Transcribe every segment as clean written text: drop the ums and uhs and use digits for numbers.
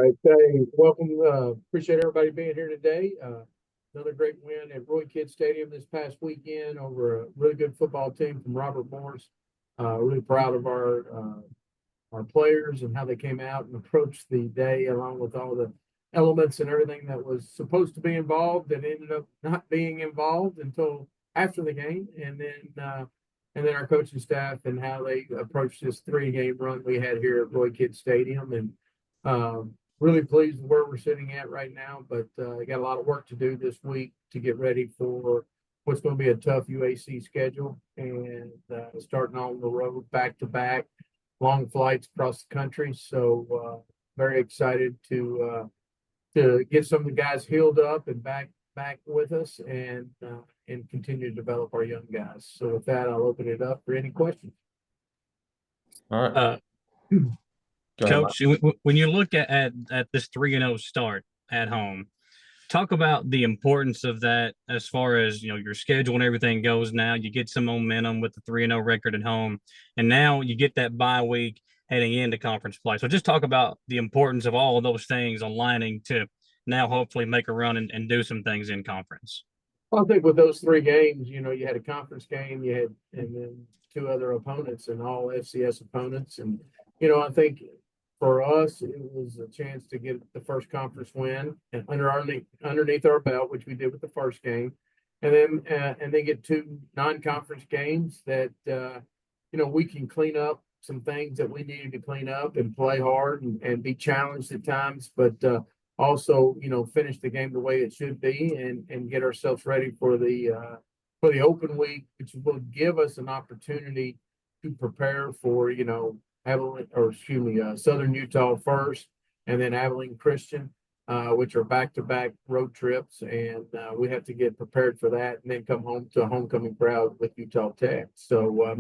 right. Hey, welcome. Appreciate everybody being here today. Another great win at Roy Kidd Stadium this past weekend over a really good football team from Robert Morris. Really proud of our players and how they came out and approached the day, along with all the elements and everything that was supposed to be involved that ended up not being involved until after the game, and then our coaching staff and how they approached this 3-game run we had here at Roy Kidd Stadium. And really pleased with where we're sitting at right now, but I got a lot of work to do this week to get ready for what's going to be a tough UAC schedule, and starting on the road back to back, long flights across the country. So very excited to get some of the guys healed up and back with us, and continue to develop our young guys. So with that, I'll open it up for any questions. All right. Coach, when you look at this 3-0 start at home, talk about the importance of that as far as, your schedule and everything goes. Now you get some momentum with the 3-0 record at home, and now you get that bye week heading into conference play. So just talk about the importance of all of those things aligning to now hopefully make a run and do some things in conference. Well, I think with those 3 games, you had a conference game, and then 2 other opponents, and all FCS opponents. And, I think for us, it was a chance to get the first conference win and underneath our belt, which we did with the first game, and then get 2 non-conference games that we can clean up some things that we needed to clean up and play hard and be challenged at times, but also finish the game the way it should be, and get ourselves ready for the open week, which will give us an opportunity to prepare for Southern Utah first, and then Abilene Christian, which are back-to-back road trips, and we have to get prepared for that, and then come home to a homecoming crowd with Utah Tech. So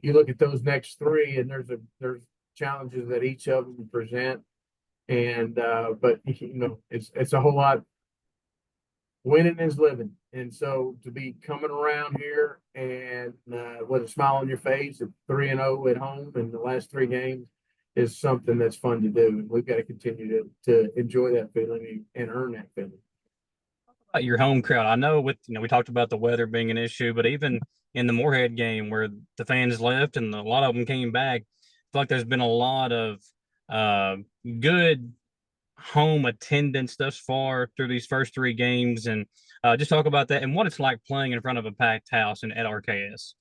you look at those next 3, and there's challenges that each of them present, and but it's a whole lot. Winning is living, and so to be coming around here and with a smile on your face at 3-0 at home in the last 3 games is something that's fun to do, and we've got to continue to enjoy that feeling and earn that feeling. About your home crowd, I know we talked about the weather being an issue, but even in the Moorhead game where the fans left and a lot of them came back, I feel like there's been a lot of good home attendance thus far through these first 3 games, and just talk about that and what it's like playing in front of a packed house and at RKS.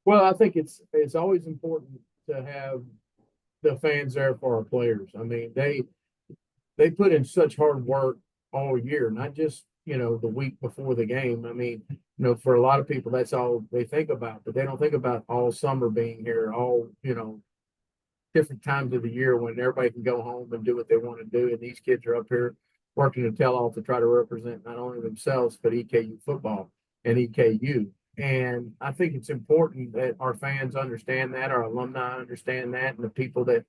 Well, I think it's always important to have the fans there for our players. I mean, they put in such hard work all year, not just the week before the game. I mean, for a lot of people that's all they think about, but they don't think about all summer being here, all different times of the year when everybody can go home and do what they want to do. And these kids are up here working to tail off to try to represent not only themselves, but EKU football and EKU. And I think it's important that our fans understand that, our alumni understand that, and the people that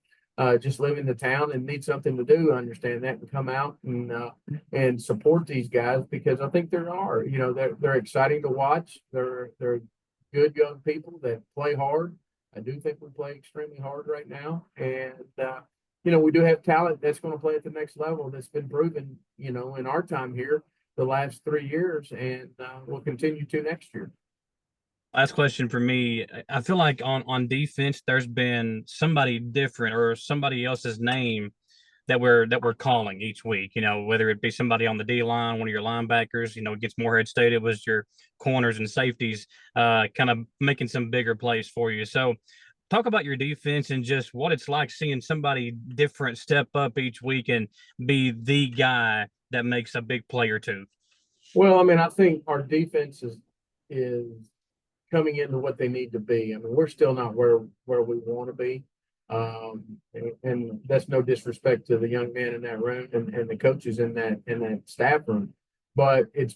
just live in the town and need something to do understand that and come out and support these guys, because I think they're exciting to watch. They're good young people that play hard. I do think we play extremely hard right now, and we do have talent that's going to play at the next level that's been proven, in our time here the last 3 years, and we'll continue to next year. Last question for me. I feel like on defense, there's been somebody different or somebody else's name that we're calling each week, whether it be somebody on the D line, one of your linebackers, against Moorhead State, it was your corners and safeties, kind of making some bigger plays for you. So talk about your defense and just what it's like seeing somebody different step up each week and be the guy that makes a big play or 2. Well, I mean, I think our defense is coming into what they need to be. I mean, we're still not where we want to be. And that's no disrespect to the young men in that room and the coaches in that staff room, but it's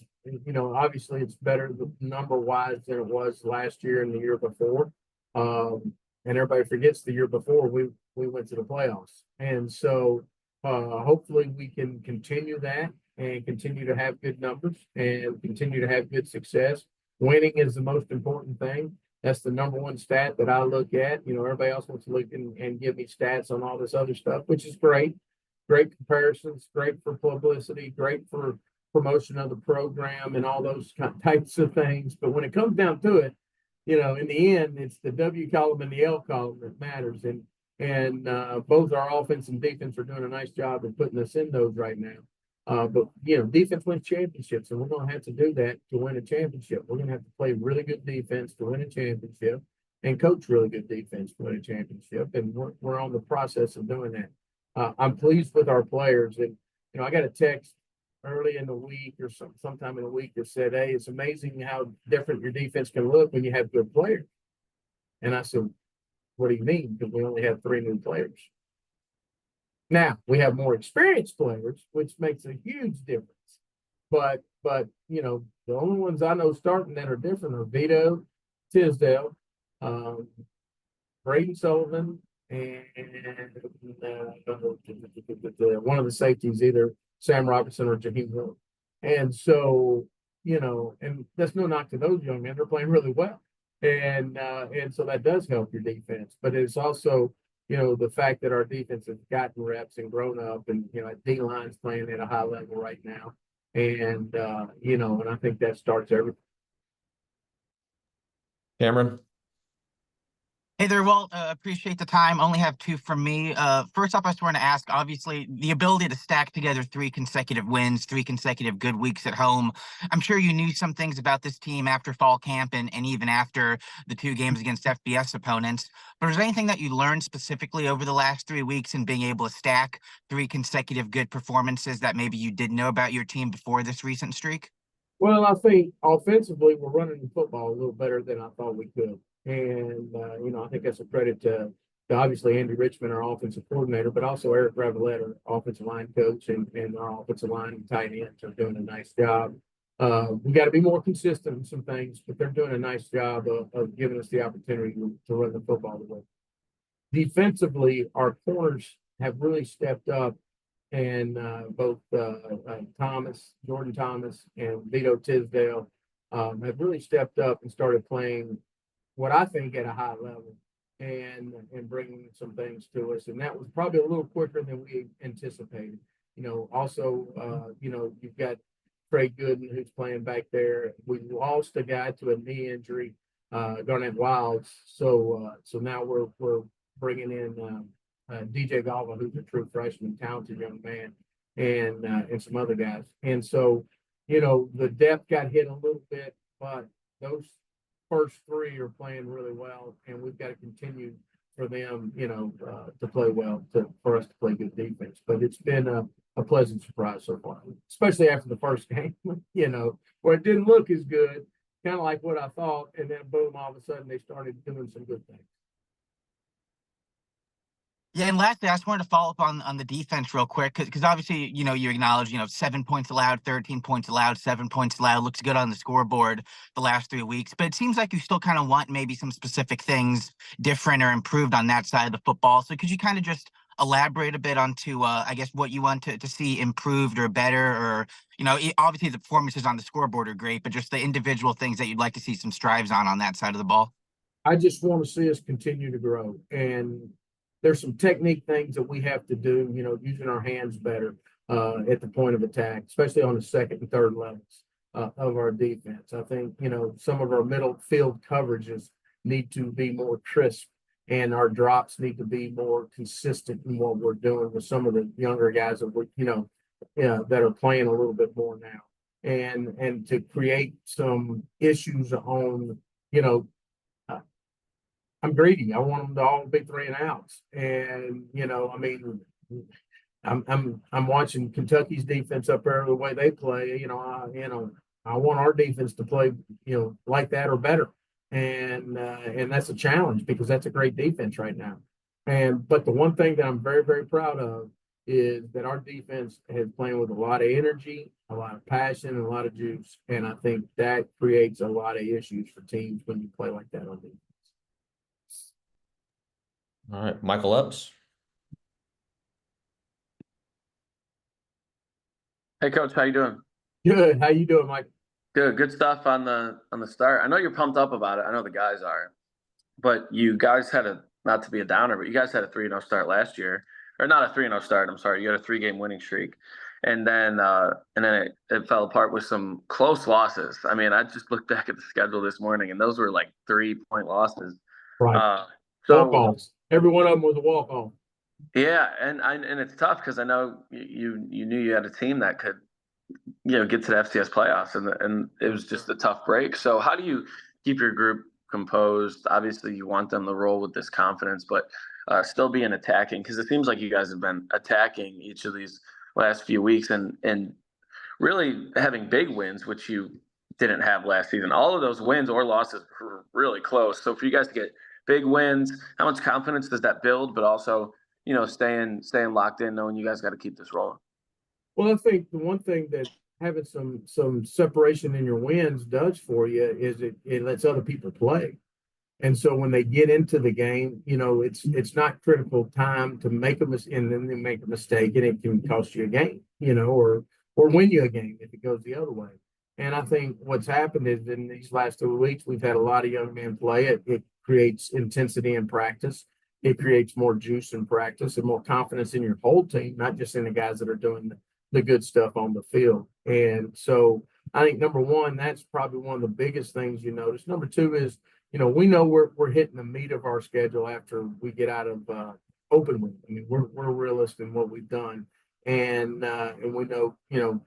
obviously it's better number wise than it was last year and the year before, and everybody forgets the year before we went to the playoffs, and so hopefully we can continue that and continue to have good numbers and continue to have good success. Winning is the most important thing. That's the number one stat that I look at. Everybody else wants to look and give me stats on all this other stuff, which is great. great comparisons, great for publicity, great for promotion of the program and all those types of things. But when it comes down to it, in the end, it's the W column and the L column that matters. And both our offense and defense are doing a nice job of putting us in those right now. But defense wins championships, and we're going to have to do that to win a championship. We're going to have to play really good defense to win a championship, and coach really good defense to win a championship. And we're on the process of doing that. I'm pleased with our players, and I got a text early in the week or sometime in the week that said, "Hey, it's amazing how different your defense can look when you have good players." And I said, "What do you mean? Because we only have 3 new players." Now we have more experienced players, which makes a huge difference. But the only ones I know starting that are different are Vito, Tisdale, Braden Sullivan, and one of the safeties, either Sam Robertson or Jaheim Miller. And so, and that's no knock to those young men. They're playing really well. And so that does help your defense. But it's also, the fact that our defense has gotten reps and grown up, and, D-line's playing at a high level right now. And, and I think that starts everything. Cameron? Hey there, Walt. Appreciate the time. Only have 2 from me. First off, I just want to ask, obviously, the ability to stack together 3 consecutive wins, 3 consecutive good weeks at home. I'm sure you knew some things about this team after fall camp and even after the 2 games against FBS opponents. But is there anything that you learned specifically over the last 3 weeks in being able to stack 3 consecutive good performances that maybe you didn't know about your team before this recent streak? Well, I think offensively, we're running the football a little better than I thought we could. And, I think that's a credit to obviously Andy Richmond, our offensive coordinator, but also Eric Ravalette, our offensive line coach, and our offensive line and tight ends are doing a nice job. We got to be more consistent in some things, but they're doing a nice job of giving us the opportunity to run the football the way. Defensively, our corners have really stepped up, and both Jordan Thomas and Vito Tisdale have really stepped up and started playing what I think at a high level and bringing some things to us. And that was probably a little quicker than we anticipated. Also, you've got Craig Gooden, who's playing back there. We lost a guy to a knee injury, Garnett Wilds. So now we're bringing in DJ Galva, who's a true freshman, talented young man, and some other guys. And so, the depth got hit a little bit, but those first 3 are playing really well, and we've got to continue for them, to play well, for us to play good defense. But it's been a pleasant surprise so far, especially after the first game, where it didn't look as good, kind of like what I thought, and then boom, all of a sudden they started doing some good things. Yeah, and lastly, I just wanted to follow up on the defense real quick, because obviously, you acknowledge, 7 points allowed, 13 points allowed, 7 points allowed. Looks good on the scoreboard the last 3 weeks. But it seems like you still kind of want maybe some specific things different or improved on that side of the football. So could you kind of just elaborate a bit onto, I guess, what you want to see improved or better? Or, obviously the performances on the scoreboard are great, but just the individual things that you'd like to see some strives on that side of the ball. I just want to see us continue to grow. And there's some technique things that we have to do, using our hands better at the point of attack, especially on the second and third levels of our defense. I think, some of our middle field coverages need to be more crisp, and our drops need to be more consistent in what we're doing with some of the younger guys that that are playing a little bit more now, and to create some issues on, I'm greedy. I want them to all be 3 and outs. And, I'm watching Kentucky's defense up there, the way they play. I want our defense to play, like that or better. And that's a challenge, because that's a great defense right now. But the one thing that I'm very, very proud of is that our defense is playing with a lot of energy, a lot of passion, and a lot of juice. And I think that creates a lot of issues for teams when you play like that on defense. All right, Michael Epps. Hey, Coach, how you doing? Good. How you doing, Mike? Good stuff on the start. I know you're pumped up about it. I know the guys are, but you guys had not to be a downer, but you guys had a 3-0 start last year. or not a 3-0 start. I'm sorry. You had a 3-game winning streak. And then it fell apart with some close losses. I mean, I just looked back at the schedule this morning, and those were like 3-point losses. Right. So Walk-offs. Every one of them was a walk-off. yeah, and it's tough because I know you knew you had a team that could, get to the FCS playoffs, and it was just a tough break. So how do you keep your group composed? Obviously, you want them to roll with this confidence, but still being attacking, because it seems like you guys have been attacking each of these last few weeks and really having big wins, which you didn't have last season. All of those wins or losses were really close. So for you guys to get big wins, how much confidence does that build? But also, staying locked in, knowing you guys got to keep this rolling. Well, I think the one thing that having some separation in your wins does for you is it lets other people play. And so when they get into the game, it's not critical time to make a mistake, and then they make a mistake, and it can cost you a game, or win you a game if it goes the other way. And I think what's happened is in these last 2 weeks, we've had a lot of young men play it. It creates intensity in practice. It creates more juice in practice and more confidence in your whole team, not just in the guys that are doing the good stuff on the field. And so I think number one, that's probably one of the biggest things you notice. Number two is, we know we're hitting the meat of our schedule after we get out of open week. I mean, we're realistic in what we've done, and we know,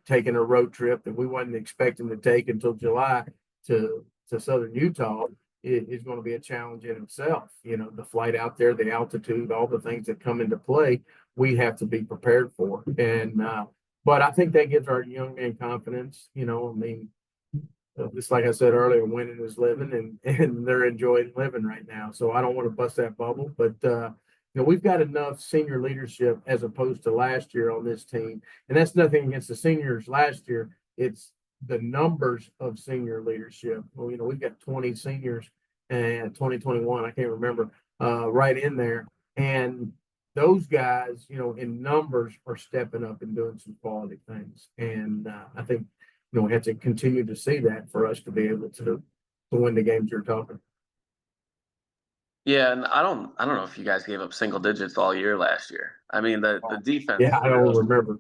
taking a road trip that we wasn't expecting to take until July to Southern Utah is going to be a challenge in itself. The flight out there, the altitude, all the things that come into play, we have to be prepared for. And but I think that gives our young men confidence. I mean, just like I said earlier, winning is living, and they're enjoying living right now. So I don't want to bust that bubble, but we've got enough senior leadership as opposed to last year on this team, and that's nothing against the seniors last year. It's the numbers of senior leadership. Well, we've got 20 seniors and 2021, I can't remember, right in there, and those guys, in numbers are stepping up and doing some quality things, and I think. We have to continue to see that for us to be able to win the games you're talking. Yeah, and I don't know if you guys gave up single digits all year last year. I mean, the defense. Yeah, I don't remember.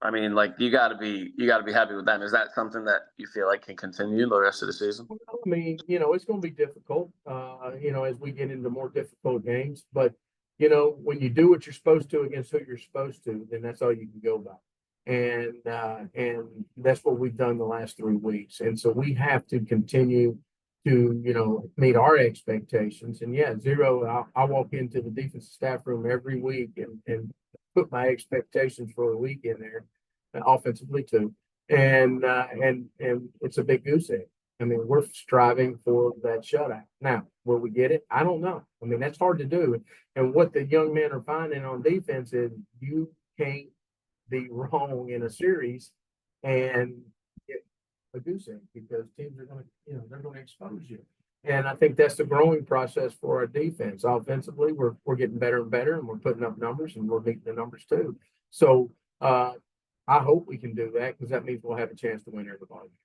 I mean, like you got to be happy with them. Is that something that you feel like can continue the rest of the season? I mean, it's going to be difficult, as we get into more difficult games. But when you do what you're supposed to against who you're supposed to, then that's all you can go by. And that's what we've done the last 3 weeks. And so we have to continue to, meet our expectations. And yeah, I walk into the defensive staff room every week and put my expectations for a week in there, offensively too. And it's a big goose egg. I mean, we're striving for that shutout. Now, will we get it? I don't know. I mean, that's hard to do. And what the young men are finding on defense is you can't be wrong in a series and get a goose egg, because teams are going to, they're going to expose you. And I think that's the growing process for our defense. Offensively, we're getting better and better, and we're putting up numbers, and we're meeting the numbers too. So I hope we can do that, because that means we'll have a chance to win everybody.